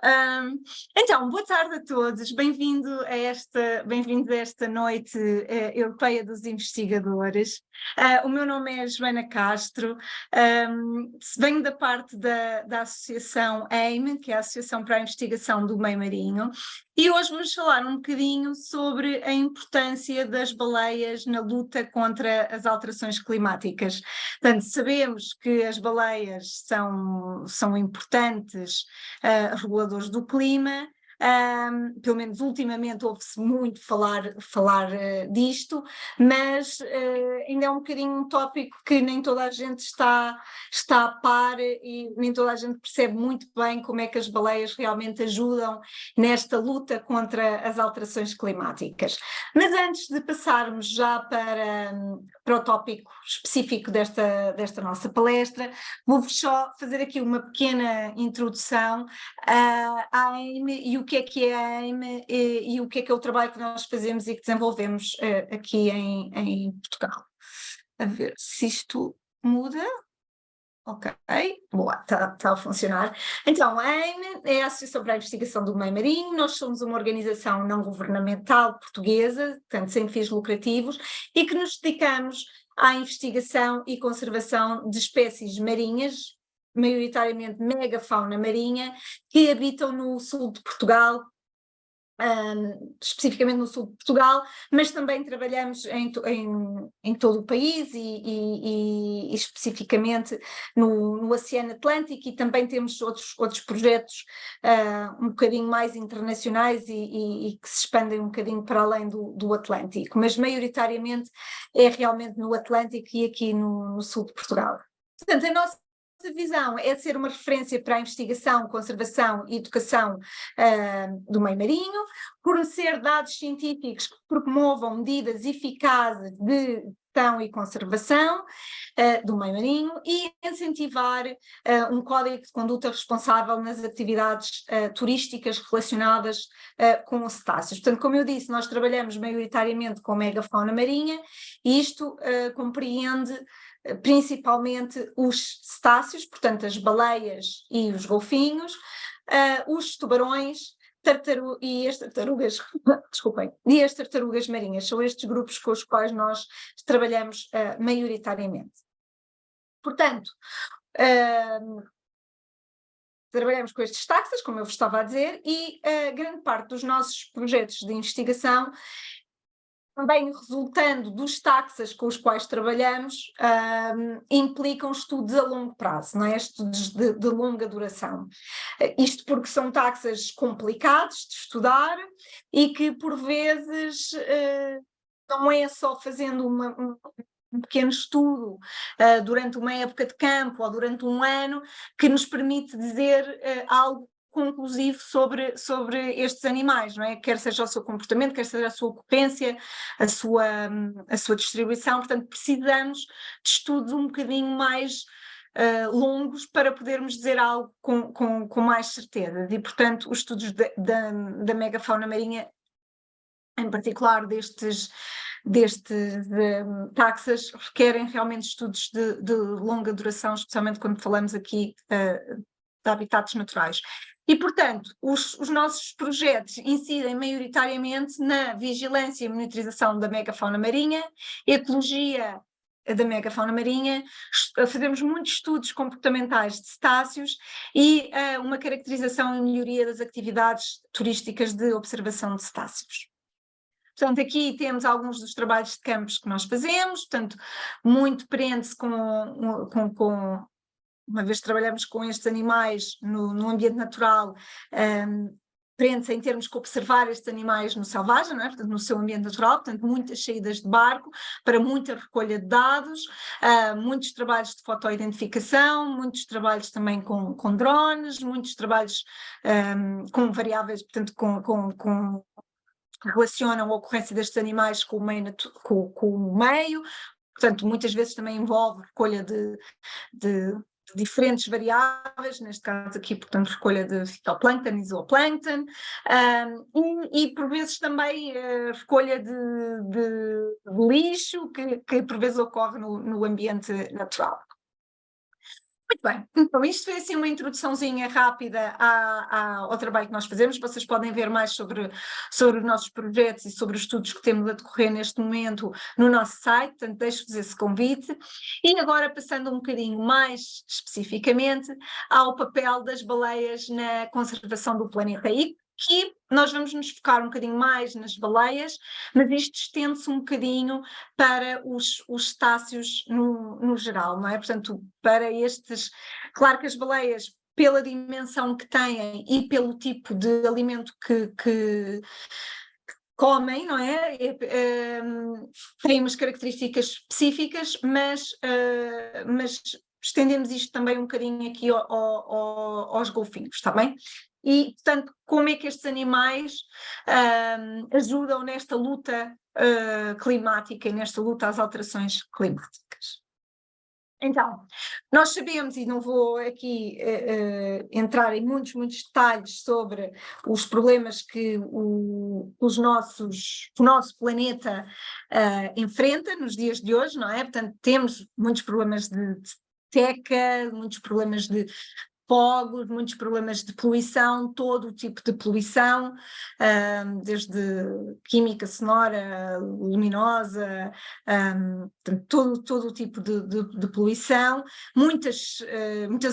Ahm, então, boa tarde a todos, bem-vindos a esta noite europeia dos investigadores. O meu nome é Joana Castro, venho da parte da Associação AIME, que é a Associação para a Investigação do Meio Marinho, e hoje vamos falar um bocadinho sobre a importância das baleias na luta contra as alterações climáticas. Portanto, sabemos que as baleias são importantes reguladores do clima. Pelo menos ultimamente ouve-se muito falar disto, mas ainda é um bocadinho um tópico que nem toda a gente está a par e nem toda a gente percebe muito bem como é que as baleias realmente ajudam nesta luta contra as alterações climáticas. Mas antes de passarmos já para o tópico específico desta nossa palestra, vou-vos só fazer aqui uma pequena introdução à AIME e o que é a AIME e o que é o trabalho que nós fazemos e que desenvolvemos aqui em Portugal. A ver se isto muda. Ok, boa, está a funcionar. Então, a AIME é a Associação para a Investigação do Meio Marinho. Nós somos uma organização não governamental portuguesa, portanto sem fins lucrativos, e que nos dedicamos à investigação e conservação de espécies marinhas, maioritariamente megafauna marinha, que habitam no sul de Portugal, especificamente no sul de Portugal, mas também trabalhamos em todo o país e especificamente no Oceano Atlântico, e também temos outros projetos um bocadinho mais internacionais e que se expandem um bocadinho para além do Atlântico, mas maioritariamente é realmente no Atlântico e aqui no sul de Portugal. Portanto, a nossa visão é ser uma referência para a investigação, conservação e educação do meio marinho, fornecer dados científicos que promovam medidas eficazes de gestão e conservação do meio marinho e incentivar um código de conduta responsável nas atividades turísticas relacionadas com os cetáceos. Portanto, como eu disse, nós trabalhamos maioritariamente com megafauna marinha e isto compreende principalmente os cetáceos, portanto as baleias e os golfinhos, os tubarões e as tartarugas, desculpem, e as tartarugas marinhas. São estes grupos com os quais nós trabalhamos maioritariamente. Portanto, trabalhamos com estes taxas, como eu vos estava a dizer, e grande parte dos nossos projetos de investigação, também resultando dos taxas com os quais trabalhamos, implicam estudos a longo prazo, não é? Estudos de longa duração. Isto porque são taxas complicados de estudar e que, por vezes, não é só fazendo um pequeno estudo durante uma época de campo ou durante um ano que nos permite dizer algo conclusivo sobre estes animais, não é? Quer seja o seu comportamento, quer seja a sua ocupância, a sua distribuição. Portanto, precisamos de estudos um bocadinho mais longos para podermos dizer algo com mais certeza. E, portanto, os estudos da megafauna marinha, em particular destes taxas, requerem realmente estudos de longa duração, especialmente quando falamos aqui de habitats naturais. E, portanto, os nossos projetos incidem maioritariamente na vigilância e monitorização da megafauna marinha, ecologia da megafauna marinha, fazemos muitos estudos comportamentais de cetáceos e uma caracterização e melhoria das atividades turísticas de observação de cetáceos. Portanto, aqui temos alguns dos trabalhos de campos que nós fazemos, portanto, muito prende-se uma vez que trabalhamos com estes animais no ambiente natural, prende-se em termos de observar estes animais no selvagem, não é? Portanto, no seu ambiente natural, portanto, muitas saídas de barco para muita recolha de dados, muitos trabalhos de fotoidentificação, muitos trabalhos também com drones, muitos trabalhos com variáveis, portanto, que relacionam a ocorrência destes animais com o meio, portanto, muitas vezes também envolve recolha de diferentes variáveis, neste caso aqui, portanto, recolha de fitoplâncton e zooplâncton, e por vezes também recolha de lixo que por vezes ocorre no ambiente natural. Muito bem, então isto foi assim uma introduçãozinha rápida ao trabalho que nós fazemos. Vocês podem ver mais sobre os nossos projetos e sobre os estudos que temos a decorrer neste momento no nosso site, portanto deixo-vos esse convite. E agora passando um bocadinho mais especificamente ao papel das baleias na conservação do planeta. E aqui nós vamos nos focar um bocadinho mais nas baleias, mas isto estende-se um bocadinho para os cetáceos no geral, não é? Portanto, para estes, claro que as baleias, pela dimensão que têm e pelo tipo de alimento que comem, não é? Têm umas características específicas, mas estendemos isto também um bocadinho aqui aos golfinhos, está bem? E, portanto, como é que estes animais ajudam nesta luta climática e nesta luta às alterações climáticas? Então, nós sabemos, e não vou aqui entrar em muitos detalhes sobre os problemas que o nosso planeta enfrenta nos dias de hoje, não é? Portanto, temos muitos problemas de seca, muitos problemas de fogos, muitos problemas de poluição, todo o tipo de poluição, desde química sonora, luminosa, todo o tipo de poluição, muitas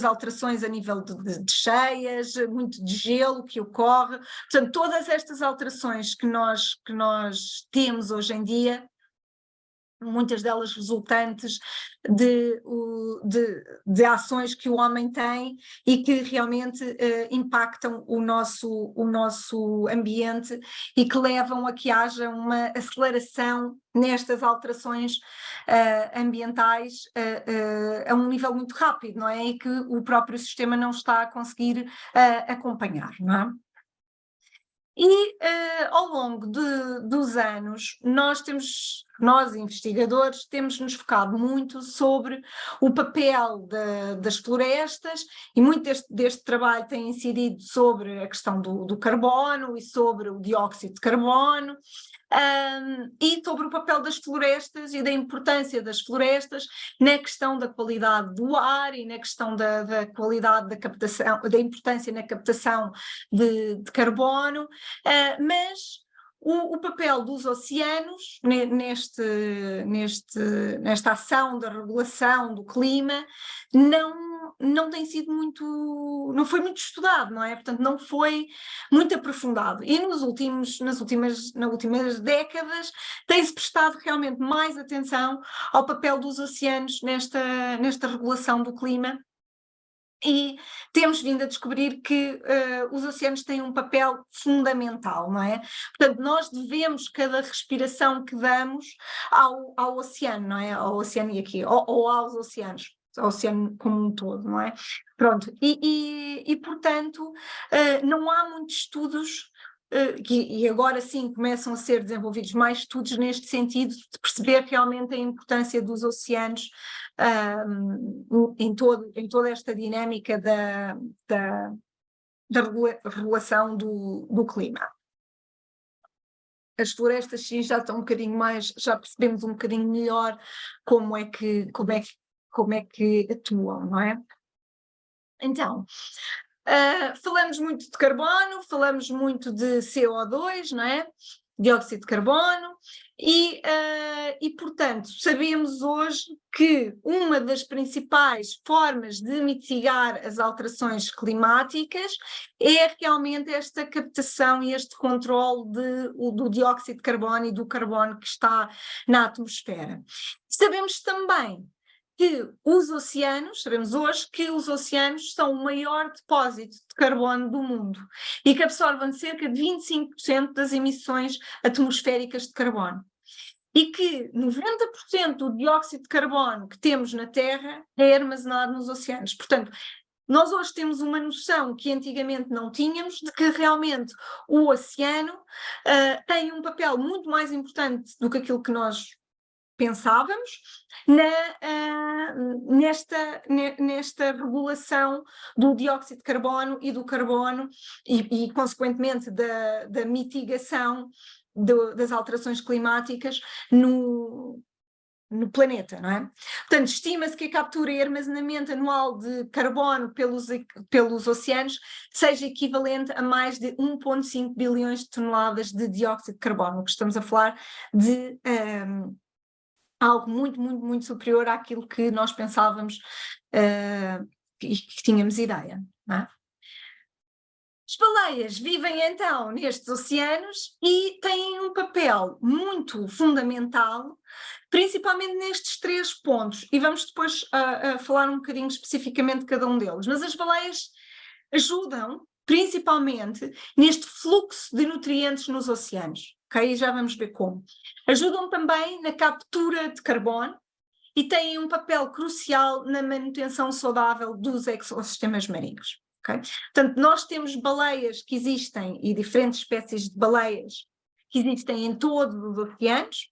alterações a nível de cheias, muito de gelo que ocorre, portanto, todas estas alterações que nós temos hoje em dia, muitas delas resultantes de ações que o homem tem e que realmente impactam o nosso ambiente e que levam a que haja uma aceleração nestas alterações ambientais a um nível muito rápido, não é? E que o próprio sistema não está a conseguir acompanhar, não é? E ao longo dos anos, nós investigadores, temos nos focado muito sobre o papel das florestas e muito deste trabalho tem incidido sobre a questão do carbono e sobre o dióxido de carbono. E sobre o papel das florestas e da importância das florestas na questão da qualidade do ar e na questão da qualidade da captação, da importância na captação de carbono, mas o papel dos oceanos nesta ação da regulação do clima não tem sido não foi muito estudado, não é? Portanto, não foi muito aprofundado. E nas últimas décadas tem-se prestado realmente mais atenção ao papel dos oceanos nesta regulação do clima. E temos vindo a descobrir que os oceanos têm um papel fundamental, não é? Portanto, nós devemos cada respiração que damos ao oceano, não é? Ao oceano e aqui, ou aos oceanos, ao oceano como um todo, não é? Pronto, e portanto, não há muitos estudos e agora sim começam a ser desenvolvidos mais estudos neste sentido de perceber realmente a importância dos oceanos em toda esta dinâmica da regulação do clima. As florestas sim já estão um bocadinho mais, já percebemos um bocadinho melhor como é que atuam, não é? Então, falamos muito de carbono, falamos muito de CO2, não é? Dióxido de carbono, e portanto, sabemos hoje que uma das principais formas de mitigar as alterações climáticas é realmente esta captação e este controle do dióxido de carbono e do carbono que está na atmosfera. Sabemos também que sabemos hoje que os oceanos são o maior depósito de carbono do mundo e que absorvem cerca de 25% das emissões atmosféricas de carbono. E que 90% do dióxido de carbono que temos na Terra é armazenado nos oceanos. Portanto, nós hoje temos uma noção que antigamente não tínhamos de que realmente o oceano tem um papel muito mais importante do que aquilo que nós pensávamos nesta regulação do dióxido de carbono e do carbono e consequentemente da mitigação das alterações climáticas no planeta, não é? Portanto, estima-se que a captura e armazenamento anual de carbono pelos oceanos seja equivalente a mais de 1,5 bilhões de toneladas de dióxido de carbono, que estamos a falar de algo muito, muito, muito superior àquilo que nós pensávamos e que tínhamos ideia, não é? As baleias vivem então nestes oceanos e têm um papel muito fundamental, principalmente nestes 3 pontos, e vamos depois falar um bocadinho especificamente de cada um deles. Mas as baleias ajudam principalmente neste fluxo de nutrientes nos oceanos, ok? E já vamos ver como. Ajudam também na captura de carbono e têm um papel crucial na manutenção saudável dos ecossistemas marinhos. Okay? Portanto, nós temos baleias que existem e diferentes espécies de baleias que existem em todos os oceanos.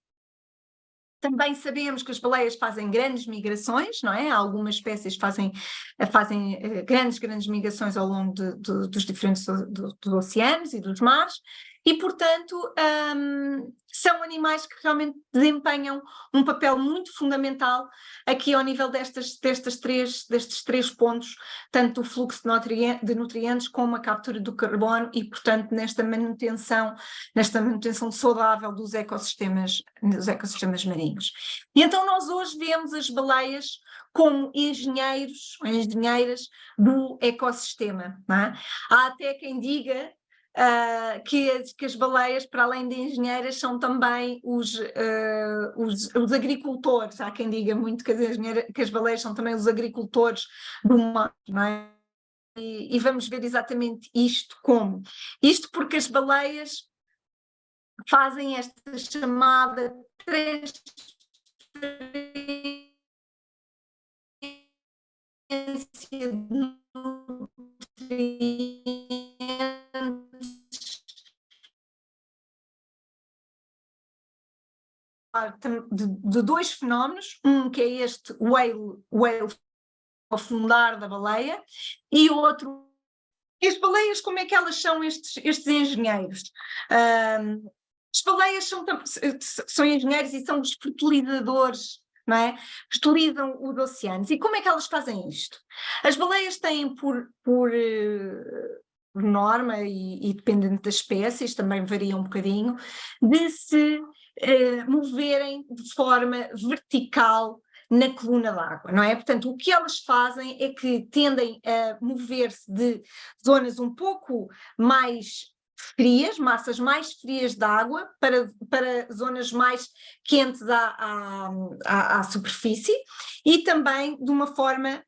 Também sabemos que as baleias fazem grandes migrações, não é? Algumas espécies fazem grandes migrações ao longo dos diferentes dos oceanos e dos mares, e, portanto, são animais que realmente desempenham um papel muito fundamental aqui ao nível destes 3 pontos, tanto o fluxo de nutrientes como a captura do carbono e, portanto, nesta manutenção saudável dos ecossistemas marinhos. E então nós hoje vemos as baleias como engenheiros ou engenheiras do ecossistema, não é? Há até quem diga que as baleias, para além de engenheiras, são também os agricultores. Há quem diga muito que as baleias são também os agricultores do mar, não é? E vamos ver exatamente isto como. Isto porque as baleias fazem esta chamada transferência de nutrientes de 2 fenómenos, um que é este whale afundar da baleia, e outro. As baleias, como é que elas são estes engenheiros? As baleias são engenheiros e são os fertilizadores, não é? Fertilizam os oceanos. E como é que elas fazem isto? As baleias têm por norma, e dependendo das espécies, também varia um bocadinho, de se moverem de forma vertical na coluna d'água, não é? Portanto, o que elas fazem é que tendem a mover-se de zonas um pouco mais frias, massas mais frias de água, para zonas mais quentes à superfície, e também de uma forma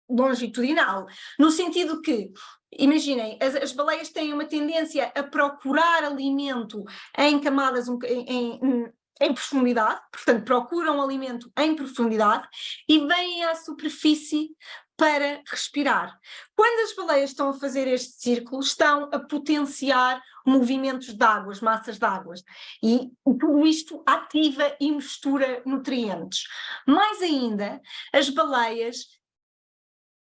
longitudinal, no sentido que, imaginem, as baleias têm uma tendência a procurar alimento em camadas em profundidade, portanto procuram alimento em profundidade e vêm à superfície para respirar. Quando as baleias estão a fazer este círculo, estão a potenciar movimentos de águas, massas de águas, e tudo isto ativa e mistura nutrientes. Mais ainda, as baleias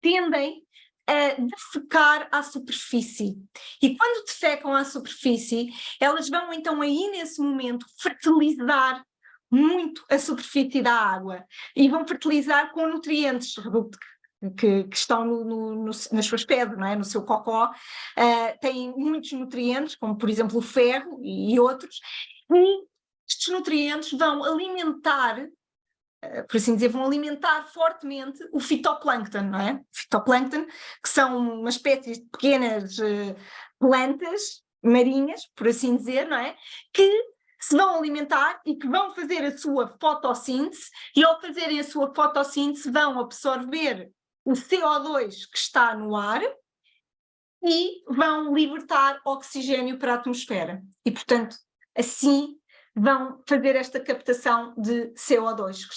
tendem a defecar à superfície. E quando defecam à superfície, elas vão então aí nesse momento fertilizar muito a superfície da água e vão fertilizar com nutrientes que estão nas suas pedras, não é? No seu cocó, têm muitos nutrientes, como por exemplo o ferro e outros, e estes nutrientes vão alimentar, por assim dizer, vão alimentar fortemente o fitoplâncton, não é? Fitoplâncton, que são uma espécie de pequenas plantas marinhas, por assim dizer, não é? Que se vão alimentar e que vão fazer a sua fotossíntese, e ao fazerem a sua fotossíntese vão absorver o CO2 que está no ar e vão libertar oxigênio para a atmosfera. E, portanto, assim vão fazer esta captação de CO2 que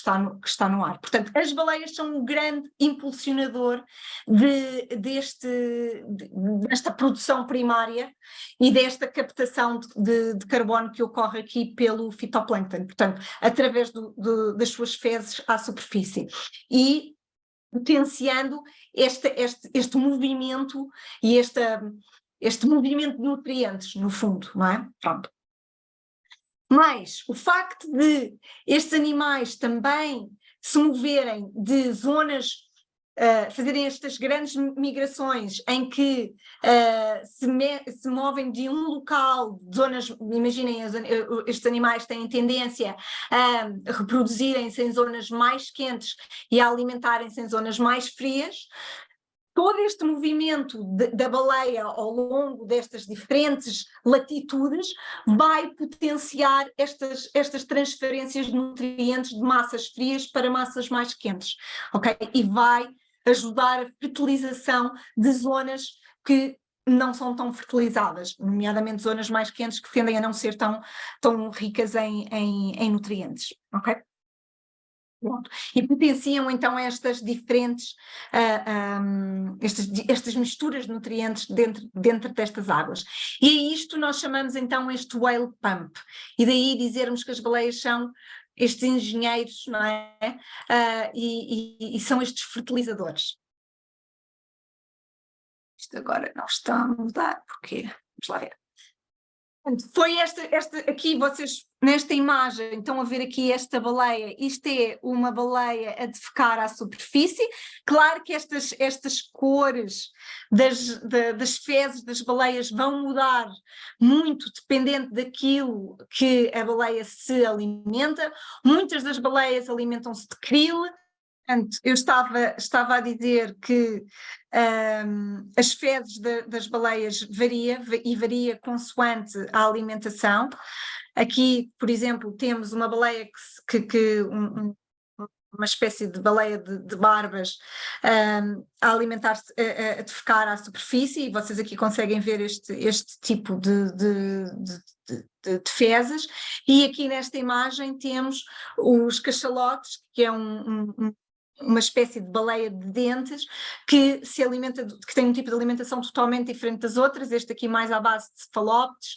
está no ar. Portanto, as baleias são um grande impulsionador desta produção primária e desta captação de carbono que ocorre aqui pelo fitoplâncton, portanto, através das suas fezes à superfície. E potenciando este movimento e este movimento de nutrientes, no fundo, não é? Pronto. Mas o facto de estes animais também se moverem de zonas, fazerem estas grandes migrações em que se movem de um local, de zonas, imaginem, estes animais têm tendência a reproduzirem-se em zonas mais quentes e a alimentarem-se em zonas mais frias. Todo este movimento da baleia ao longo destas diferentes latitudes vai potenciar estas transferências de nutrientes de massas frias para massas mais quentes, ok? E vai ajudar a fertilização de zonas que não são tão fertilizadas, nomeadamente zonas mais quentes que tendem a não ser tão ricas em nutrientes, ok? Pronto. E potenciam então estas diferentes, estas misturas de nutrientes dentro destas águas. E a isto nós chamamos então este whale pump, e daí dizermos que as baleias são estes engenheiros, não é? E são estes fertilizadores. Isto agora não está a mudar, porquê? Vamos lá ver. Foi esta aqui, vocês nesta imagem estão a ver aqui esta baleia, isto é uma baleia a defecar à superfície. Claro que estas cores das fezes das baleias vão mudar muito dependente daquilo que a baleia se alimenta. Muitas das baleias alimentam-se de krill. Portanto, eu estava a dizer que as fezes das baleias varia consoante a alimentação. Aqui, por exemplo, temos uma baleia uma espécie de baleia de barbas a alimentar-se, a defecar à superfície, e vocês aqui conseguem ver este tipo de fezes. E aqui nesta imagem temos os cachalotes, que é uma espécie de baleia de dentes que se alimenta, que tem um tipo de alimentação totalmente diferente das outras, este aqui mais à base de cefalópodes,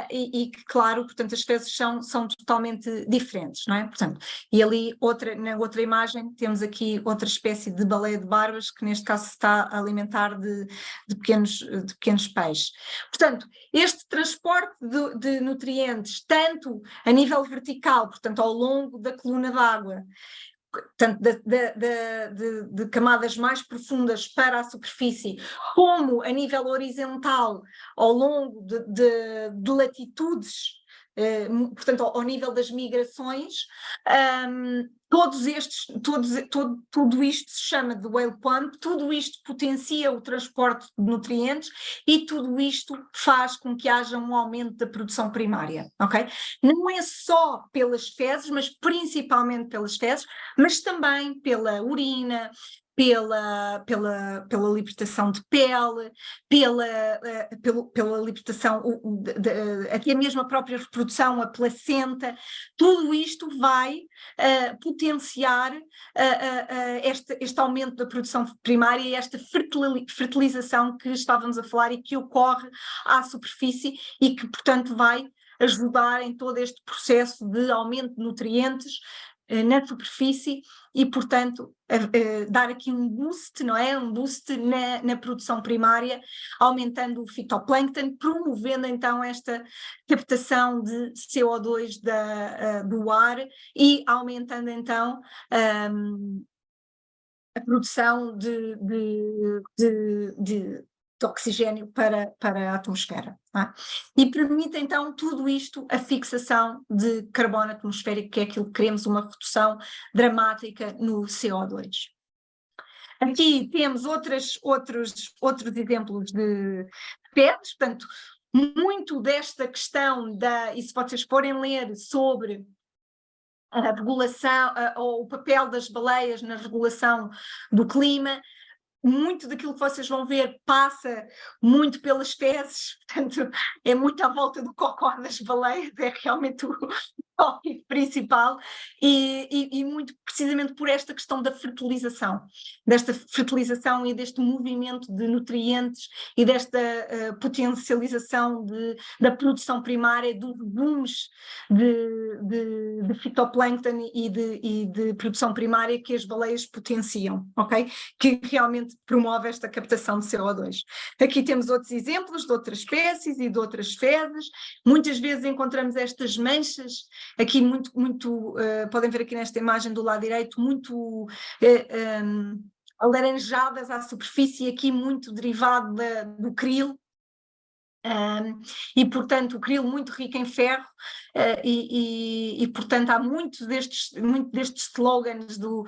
e que, claro, portanto, as fezes são totalmente diferentes, não é? Portanto, e ali na outra imagem temos aqui outra espécie de baleia de barbas, que neste caso se está a alimentar de pequenos peixes. Portanto, este transporte de nutrientes, tanto a nível vertical, portanto, ao longo da coluna d'água, tanto de camadas mais profundas para a superfície, como a nível horizontal, ao longo de latitudes, portanto, ao nível das migrações, tudo isto se chama de whale pump, tudo isto potencia o transporte de nutrientes e tudo isto faz com que haja um aumento da produção primária, ok? Não é só pelas fezes, mas principalmente pelas fezes, mas também pela urina, pela libertação de pele, pela libertação, até mesmo a própria reprodução, a placenta. Tudo isto vai potenciar este aumento da produção primária e esta fertilização que estávamos a falar e que ocorre à superfície e que, portanto, vai ajudar em todo este processo de aumento de nutrientes na superfície e, portanto, dar aqui um boost, não é? Um boost na produção primária, aumentando o fitoplâncton, promovendo então esta captação de CO2 do ar e aumentando então a produção de oxigênio para a atmosfera. Não é? E permite então tudo isto a fixação de carbono atmosférico, que é aquilo que queremos, uma redução dramática no CO2. Aqui temos outros exemplos de fezes, portanto, muito desta questão e se vocês forem ler sobre a regulação, ou o papel das baleias na regulação do clima, muito daquilo que vocês vão ver passa muito pelas fezes, portanto é muito à volta do cocó das baleias, é realmente tópico principal e muito precisamente por esta questão da fertilização, desta fertilização e deste movimento de nutrientes e desta potencialização da produção primária, dos volumes de fitoplâncton e de produção primária que as baleias potenciam, ok? Que realmente promove esta captação de CO2. Aqui temos outros exemplos de outras espécies e de outras fezes. Muitas vezes encontramos estas manchas, aqui podem ver aqui nesta imagem do lado direito, muito alaranjadas à superfície, aqui muito derivado do krill. E portanto o krill muito rico em ferro e portanto há muito destes slogans do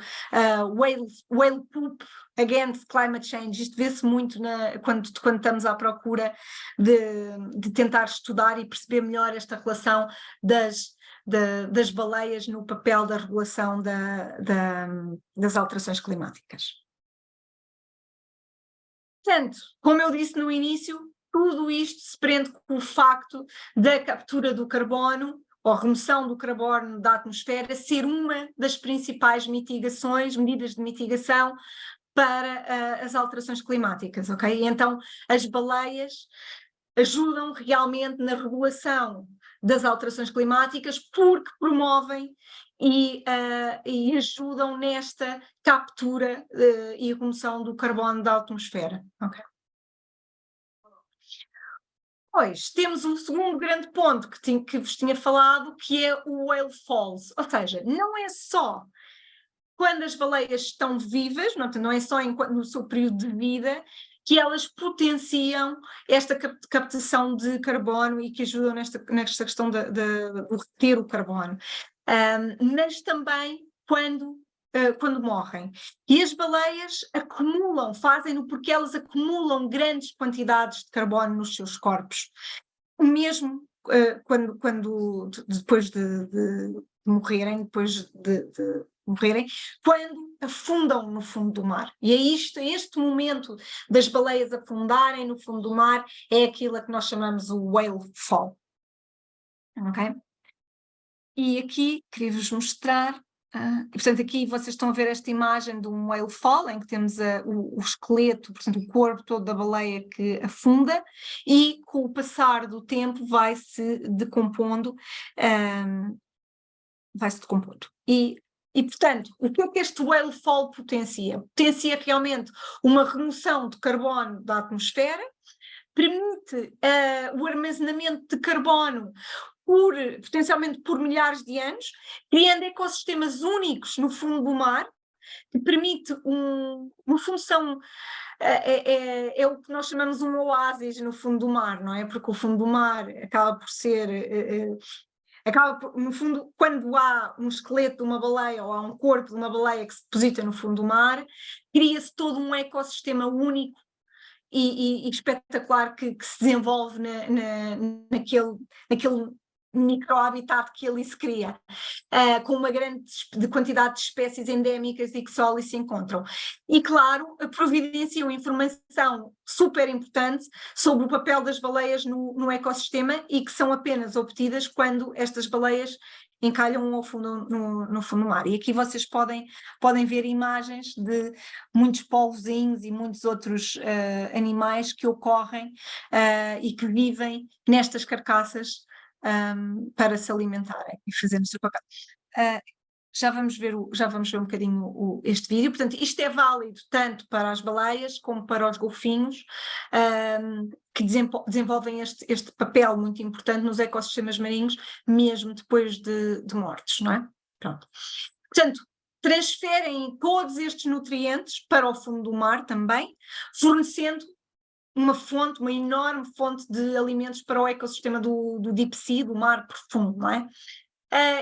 whale poop against climate change. Isto vê-se muito quando estamos à procura de tentar estudar e perceber melhor esta relação das baleias no papel da regulação das alterações climáticas. Portanto, como eu disse no início, tudo isto se prende com o facto da captura do carbono ou remoção do carbono da atmosfera ser uma das principais medidas de mitigação para as alterações climáticas, ok? Então, as baleias ajudam realmente na regulação das alterações climáticas porque promovem e ajudam nesta captura e remoção do carbono da atmosfera, ok? Pois, temos um segundo grande ponto que vos tinha falado, que é o whale falls, ou seja, não é só quando as baleias estão vivas, não é só no seu período de vida, que elas potenciam esta captação de carbono e que ajudam nesta questão de reter o carbono, mas também quando morrem. E as baleias fazem-no porque elas acumulam grandes quantidades de carbono nos seus corpos, mesmo depois de morrerem, quando afundam no fundo do mar. E é este momento das baleias afundarem no fundo do mar, é aquilo a que nós chamamos o whale fall. Ok? E aqui queria-vos mostrar. Portanto, aqui vocês estão a ver esta imagem de um whale fall, em que temos o esqueleto, portanto, o corpo todo da baleia que afunda, e com o passar do tempo vai-se decompondo. E, portanto, o que é que este whale fall potencia? Potencia realmente uma remoção de carbono da atmosfera, permite o armazenamento de carbono potencialmente por milhares de anos, criando ecossistemas únicos no fundo do mar, que permite uma função, é o que nós chamamos um oásis no fundo do mar, não é? Porque o fundo do mar acaba por ser... no fundo, quando há um esqueleto de uma baleia ou há um corpo de uma baleia que se deposita no fundo do mar, cria-se todo um ecossistema único e espetacular que se desenvolve naquele microhabitat que ali se cria, com uma grande quantidade de espécies endémicas e que só ali se encontram. E, claro, providenciam informação super importante sobre o papel das baleias no ecossistema e que são apenas obtidas quando estas baleias encalham ou afundam no fundo do mar. E aqui vocês podem ver imagens de muitos polvozinhos e muitos outros animais que ocorrem e que vivem nestas carcaças para se alimentarem e fazerem o seu papel. Já vamos ver um bocadinho este vídeo. Portanto, isto é válido tanto para as baleias como para os golfinhos, que desenvolvem este papel muito importante nos ecossistemas marinhos, mesmo depois de mortos, não é? Pronto. Portanto, transferem todos estes nutrientes para o fundo do mar também, fornecendo uma enorme fonte de alimentos para o ecossistema do deep sea, do mar profundo, não é?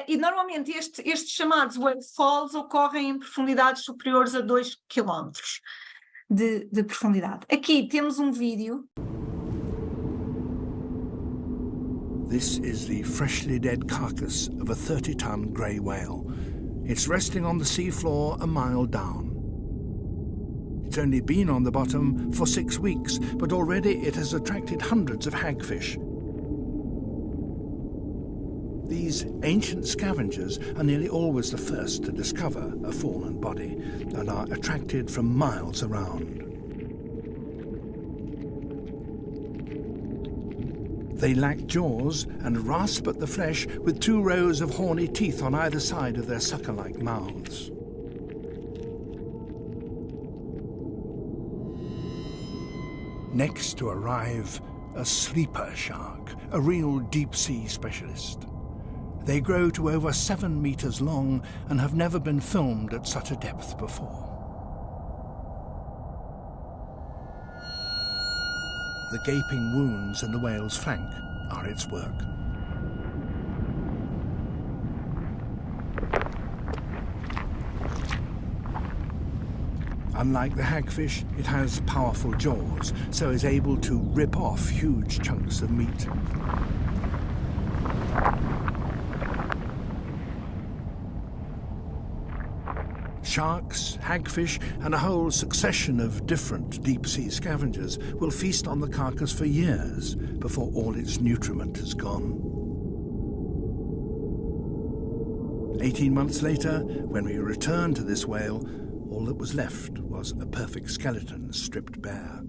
E normalmente estes chamados whale falls ocorrem em profundidades superiores a 2 km de profundidade. Aqui temos um vídeo. This is the freshly dead carcass of a 30-ton grey whale. It's resting on the seafloor a mile down. It's only been on the bottom for 6 weeks, but already it has attracted hundreds of hagfish. These ancient scavengers are nearly always the first to discover a fallen body and are attracted from miles around. They lack jaws and rasp at the flesh with 2 rows of horny teeth on either side of their sucker-like mouths. Next to arrive a sleeper shark, a real deep-sea specialist. They grow to over 7 meters long and have never been filmed at such a depth before. The gaping wounds in the whale's flank are its work. Unlike the hagfish, it has powerful jaws, so is able to rip off huge chunks of meat. Sharks, hagfish, and a whole succession of different deep-sea scavengers will feast on the carcass for years before all its nutriment is gone. 18 months later, when we returned to this whale, all that was left was a perfect skeleton stripped bare.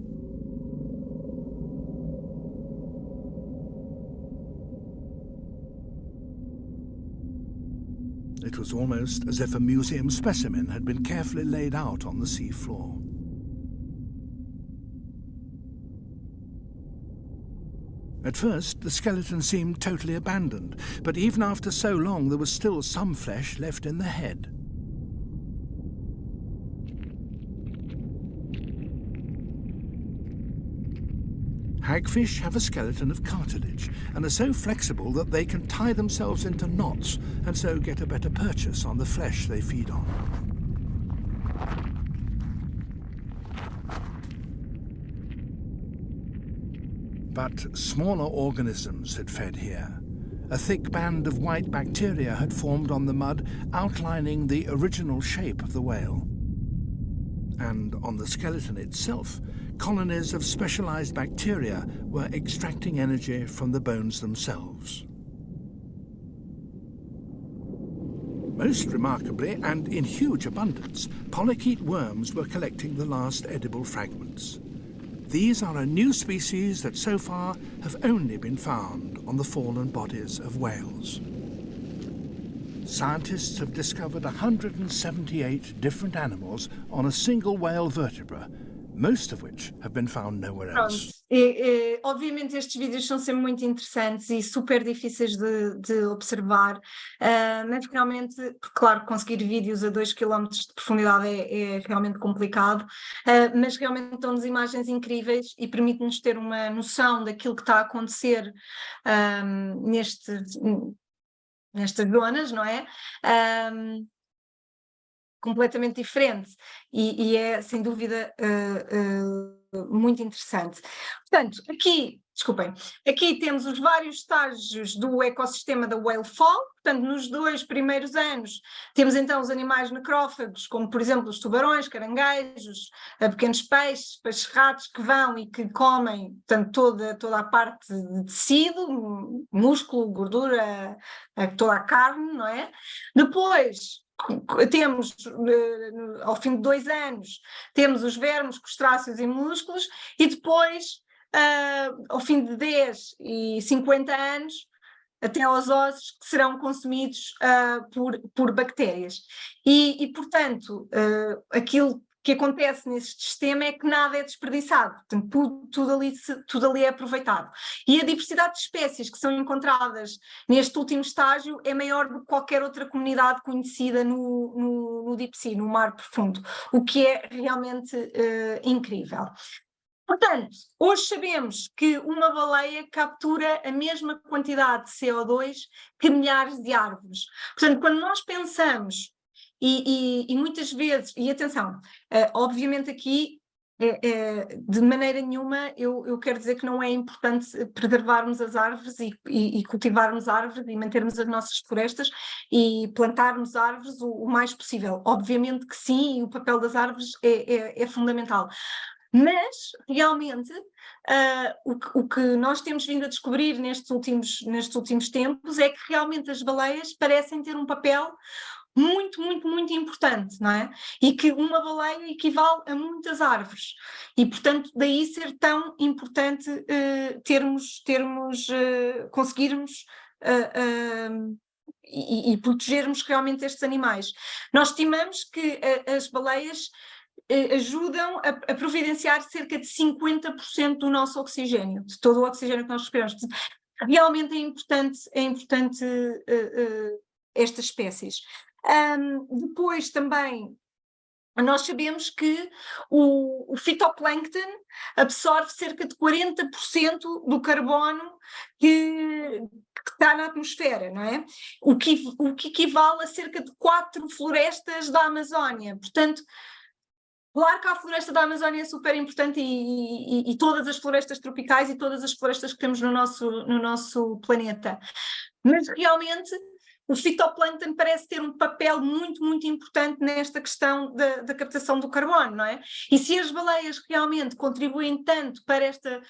It was almost as if a museum specimen had been carefully laid out on the sea floor. At first, the skeleton seemed totally abandoned, but even after so long, there was still some flesh left in the head. Hagfish have a skeleton of cartilage and are so flexible that they can tie themselves into knots and so get a better purchase on the flesh they feed on. But smaller organisms had fed here. A thick band of white bacteria had formed on the mud, outlining the original shape of the whale. And on the skeleton itself, colonies of specialized bacteria were extracting energy from the bones themselves. Most remarkably, and in huge abundance, polychaete worms were collecting the last edible fragments. These are a new species that so far have only been found on the fallen bodies of whales. Scientists have discovered 178 different animals on a single whale vertebra, most of which have been found nowhere else. Obviamente estes vídeos são sempre muito interessantes e super difíceis de observar, mas realmente, claro, conseguir vídeos a 2 km de profundidade é realmente complicado, mas realmente dão-nos imagens incríveis e permite-nos ter uma noção daquilo que está a acontecer nestas zonas, não é? Completamente diferente e é sem dúvida muito interessante. Portanto, aqui temos os vários estágios do ecossistema da whale fall. Portanto, nos 2 primeiros anos temos então os animais necrófagos, como por exemplo os tubarões, caranguejos, pequenos peixes-ratos que vão e que comem, portanto, toda a parte de tecido, músculo, gordura, toda a carne, não é? Depois temos, ao fim de 2 anos, temos os vermes, crustáceos e músculos, e depois, ao fim de 10 e 50 anos, até aos ossos que serão consumidos por bactérias. E portanto, aquilo que acontece neste sistema é que nada é desperdiçado, portanto, tudo ali é aproveitado. E a diversidade de espécies que são encontradas neste último estágio é maior do que qualquer outra comunidade conhecida no Deep Sea, no mar profundo, o que é realmente incrível. Portanto, hoje sabemos que uma baleia captura a mesma quantidade de CO2 que milhares de árvores. Portanto, quando nós pensamos e muitas vezes, e atenção, obviamente aqui, de maneira nenhuma, eu quero dizer que não é importante preservarmos as árvores e cultivarmos árvores e mantermos as nossas florestas e plantarmos árvores o mais possível. Obviamente que sim, e o papel das árvores é fundamental. Mas, realmente, o que nós temos vindo a descobrir nestes últimos tempos é que realmente as baleias parecem ter um papel muito, muito, muito importante, não é? E que uma baleia equivale a muitas árvores. E, portanto, daí ser tão importante conseguirmos e protegermos realmente estes animais. Nós estimamos que as baleias ajudam a providenciar cerca de 50% do nosso oxigênio, de todo o oxigênio que nós respiramos. Realmente é importante estas espécies. Depois também nós sabemos que o fitoplâncton absorve cerca de 40% do carbono que está na atmosfera, não é? O que equivale a cerca de 4 florestas da Amazónia. Portanto, claro que a floresta da Amazónia é super importante e todas as florestas tropicais e todas as florestas que temos no nosso planeta. Mas realmente o fitoplâncton parece ter um papel muito, muito importante nesta questão da captação do carbono, não é? E se as baleias realmente contribuem tanto para esta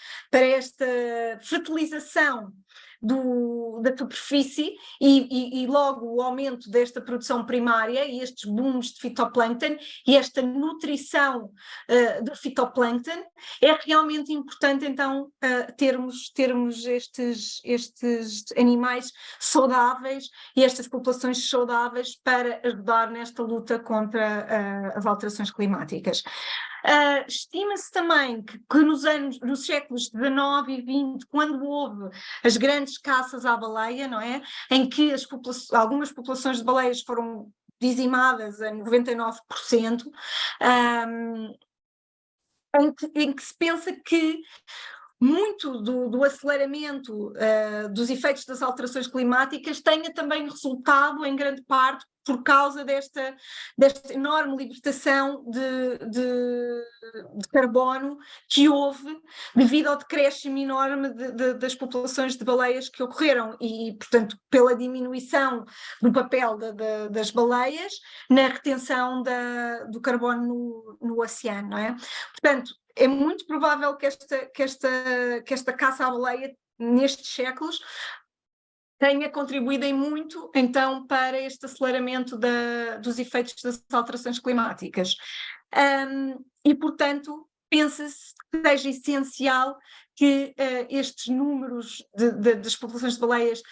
fertilização da superfície e logo o aumento desta produção primária e estes booms de fitoplâncton e esta nutrição do fitoplâncton, é realmente importante então termos estes animais saudáveis e estas populações saudáveis para ajudar nesta luta contra as alterações climáticas. Estima-se também que nos séculos XIX e XX, quando houve as grandes caças à baleia, não é? Em que algumas populações de baleias foram dizimadas a 99%, em que se pensa que muito do aceleramento dos efeitos das alterações climáticas tenha também resultado, em grande parte, por causa desta enorme libertação de carbono que houve devido ao decréscimo enorme das populações de baleias que ocorreram e, portanto, pela diminuição do papel das baleias na retenção do carbono no oceano, não é? Portanto, é muito provável que esta caça à baleia nestes séculos tenha contribuído em muito, então, para este aceleramento dos efeitos das alterações climáticas. E, portanto, pensa-se que seja essencial que estes números das populações de baleias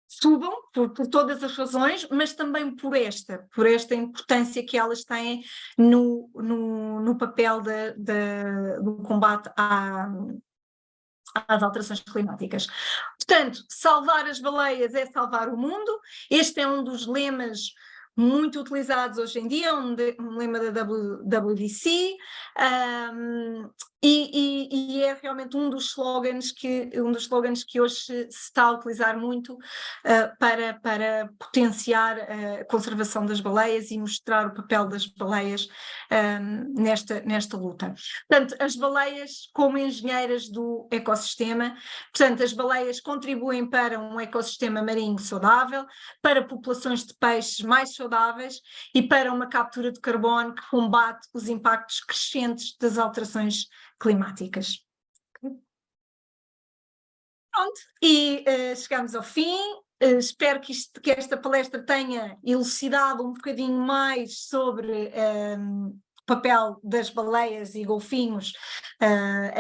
subam por todas as razões, mas também por esta importância que elas têm no papel do combate às alterações climáticas. Portanto, salvar as baleias é salvar o mundo. Este é um dos lemas muito utilizados hoje em dia, um lema da WWDC, e é realmente um dos slogans que hoje se está a utilizar muito para potenciar a conservação das baleias e mostrar o papel das baleias nesta luta. Portanto, as baleias como engenheiras do ecossistema, portanto, as baleias contribuem para um ecossistema marinho saudável, para populações de peixes mais saudáveis e para uma captura de carbono que combate os impactos crescentes das alterações climáticas. Pronto, e chegamos ao fim. Espero que esta palestra tenha elucidado um bocadinho mais sobre o papel das baleias e golfinhos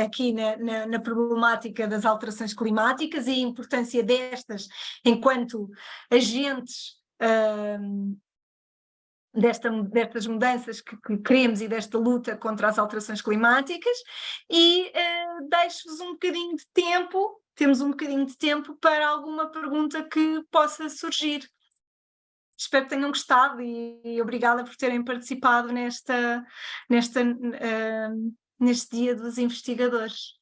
aqui na problemática das alterações climáticas e a importância destas enquanto agentes destas mudanças que queremos e desta luta contra as alterações climáticas, e deixo-vos um bocadinho de tempo, temos um bocadinho de tempo para alguma pergunta que possa surgir. Espero que tenham gostado e obrigada por terem participado neste Dia dos Investigadores.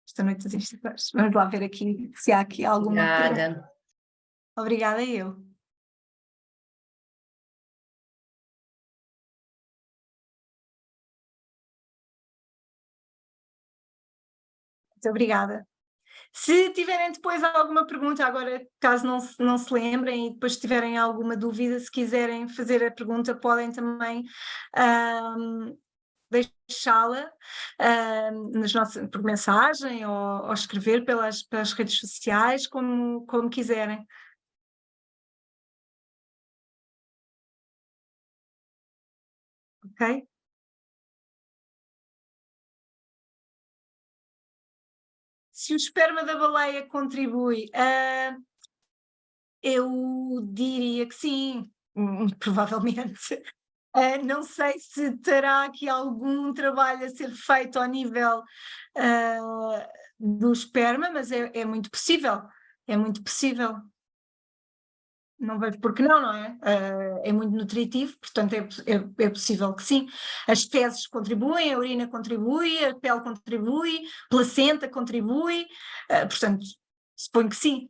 Esta noite dos investigadores. Vamos lá ver aqui se há aqui alguma pergunta. Obrigada eu. Muito obrigada. Se tiverem depois alguma pergunta, agora caso não se lembrem e depois tiverem alguma dúvida, se quiserem fazer a pergunta, podem também deixá-la por mensagem ou escrever pelas redes sociais, como quiserem. Ok? Se o esperma da baleia contribui, eu diria que sim, provavelmente. Não sei se terá aqui algum trabalho a ser feito ao nível do esperma, mas é muito possível. É muito possível. Não vejo por que não, não é? É muito nutritivo, portanto é possível que sim. As fezes contribuem, a urina contribui, a pele contribui, placenta contribui, portanto, suponho que sim.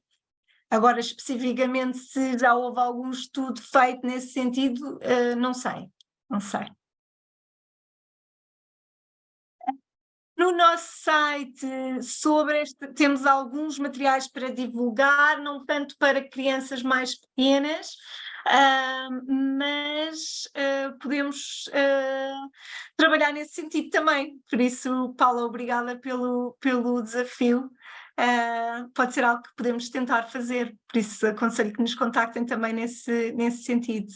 Agora, especificamente, se já houve algum estudo feito nesse sentido, não sei, não sei. No nosso site temos alguns materiais para divulgar, não tanto para crianças mais pequenas, mas podemos trabalhar nesse sentido também. Por isso, Paula, obrigada pelo desafio. Pode ser algo que podemos tentar fazer, por isso aconselho que nos contactem também nesse sentido.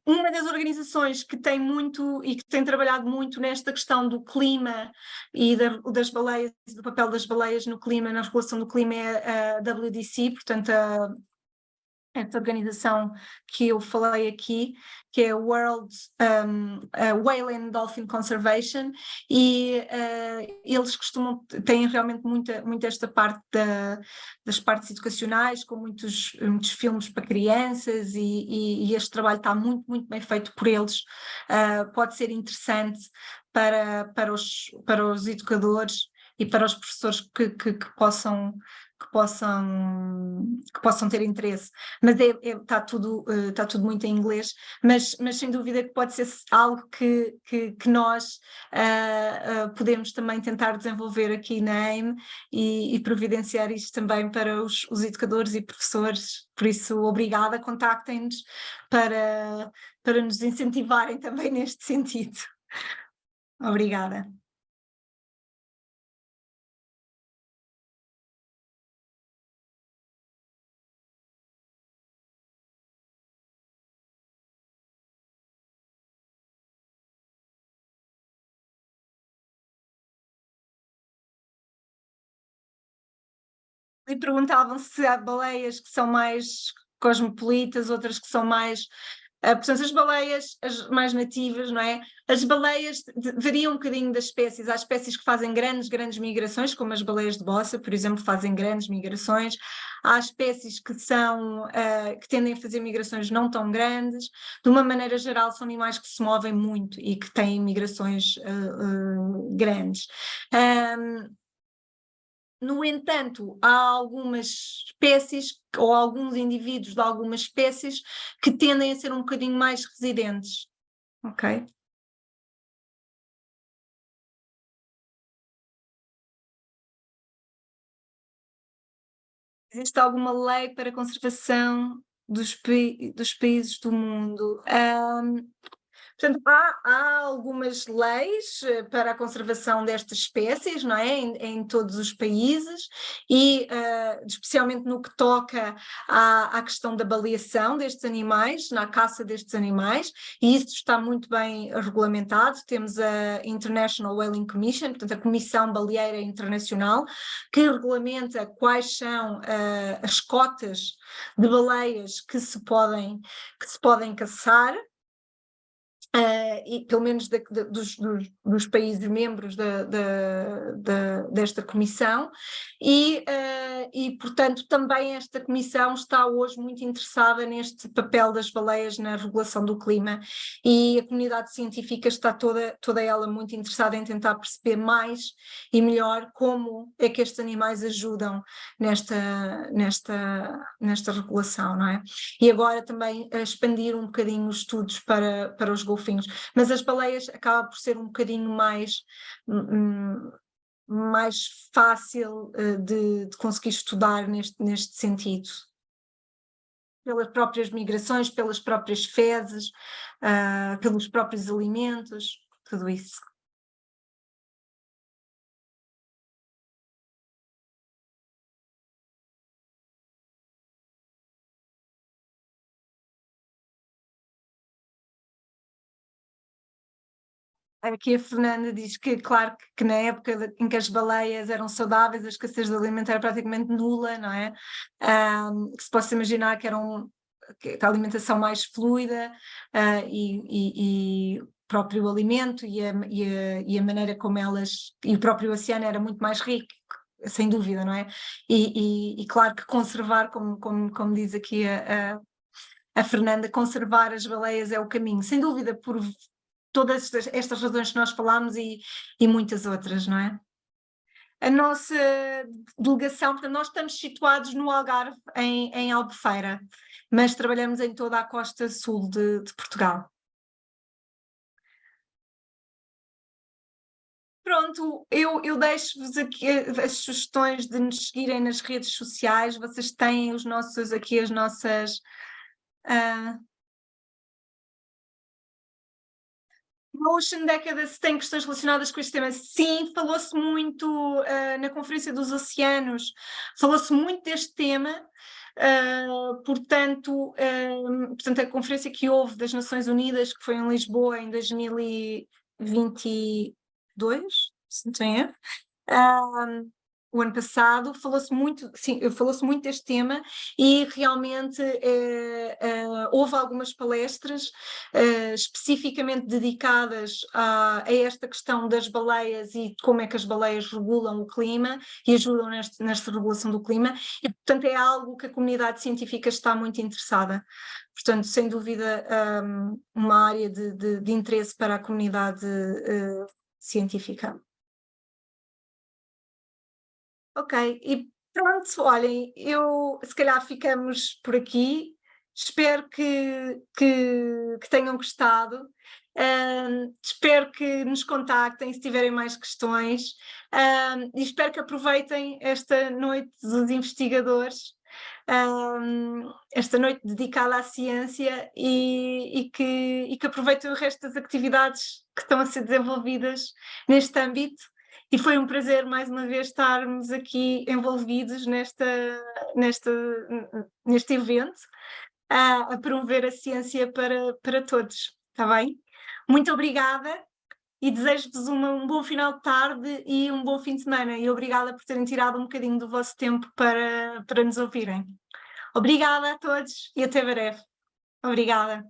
Uma das organizações que tem muito e que tem trabalhado muito nesta questão do clima e das baleias, do papel das baleias no clima, na regulação do clima, é a WDC, portanto esta organização que eu falei aqui, que é World Whale and Dolphin Conservation, e eles têm realmente muita esta parte das partes educacionais, com muitos filmes para crianças, e este trabalho está muito bem feito por eles. Pode ser interessante para os educadores e para os professores que possam ter interesse, mas está tudo muito em inglês, mas sem dúvida que pode ser algo que nós podemos também tentar desenvolver aqui na AIM e providenciar isto também para os educadores e professores. Por isso, obrigada, contactem-nos para nos incentivarem também neste sentido. Obrigada. E perguntavam se há baleias que são mais cosmopolitas, outras que são mais. Portanto, as baleias as mais nativas, não é? As baleias variam um bocadinho das espécies. Há espécies que fazem grandes migrações, como as baleias de bossa, por exemplo, fazem grandes migrações. Há espécies que tendem a fazer migrações não tão grandes. De uma maneira geral, são animais que se movem muito e que têm migrações grandes. No entanto, há algumas espécies ou alguns indivíduos de algumas espécies que tendem a ser um bocadinho mais residentes, ok? Existe alguma lei para a conservação dos países do mundo? Portanto, há algumas leis para a conservação destas espécies, não é? Em todos os países, e especialmente no que toca à questão da baleação destes animais, na caça destes animais, e isso está muito bem regulamentado. Temos a International Whaling Commission, portanto a Comissão Baleeira Internacional, que regulamenta quais são as cotas de baleias que se podem caçar. E pelo menos dos países membros desta comissão, portanto também esta comissão está hoje muito interessada neste papel das baleias na regulação do clima, e a comunidade científica está toda ela muito interessada em tentar perceber mais e melhor como é que estes animais ajudam nesta regulação, não é? E agora também expandir um bocadinho os estudos para os golfinhos, mas as baleias acaba por ser um bocadinho mais mais fácil de conseguir estudar neste sentido. Pelas próprias migrações, pelas próprias fezes, pelos próprios alimentos, tudo isso. Aqui a Fernanda diz que, claro, que na época em que as baleias eram saudáveis, a escassez de alimento era praticamente nula, não é? Que se possa imaginar que que a alimentação mais fluida e o próprio alimento e a maneira como e o próprio oceano era muito mais rico, sem dúvida, não é? E claro que conservar, como diz aqui a Fernanda, conservar as baleias é o caminho, sem dúvida, por todas estas razões que nós falámos e muitas outras, não é? A nossa delegação, portanto, nós estamos situados no Algarve, em Albufeira, mas trabalhamos em toda a costa sul de Portugal. Pronto, eu deixo-vos aqui as sugestões de nos seguirem nas redes sociais, vocês têm as nossas. O Ocean Decadence tem questões relacionadas com este tema. Sim, falou-se muito na Conferência dos Oceanos, falou-se muito deste tema, portanto, a conferência que houve das Nações Unidas, que foi em Lisboa em 2022, se não estou em erro, o ano passado, falou-se muito deste tema e realmente houve algumas palestras especificamente dedicadas a esta questão das baleias e de como é que as baleias regulam o clima e ajudam nesta regulação do clima, e portanto é algo que a comunidade científica está muito interessada. Portanto, sem dúvida, uma área de interesse para a comunidade científica. Ok, e pronto, olhem, se calhar ficamos por aqui. Espero que tenham gostado. Espero que nos contactem se tiverem mais questões. E espero que aproveitem esta noite dos investigadores, esta noite dedicada à ciência e que aproveitem o resto das atividades que estão a ser desenvolvidas neste âmbito. E foi um prazer, mais uma vez, estarmos aqui envolvidos neste evento, a promover a ciência para todos, está bem? Muito obrigada e desejo-vos um bom final de tarde e um bom fim de semana. E obrigada por terem tirado um bocadinho do vosso tempo para nos ouvirem. Obrigada a todos e até breve. Obrigada.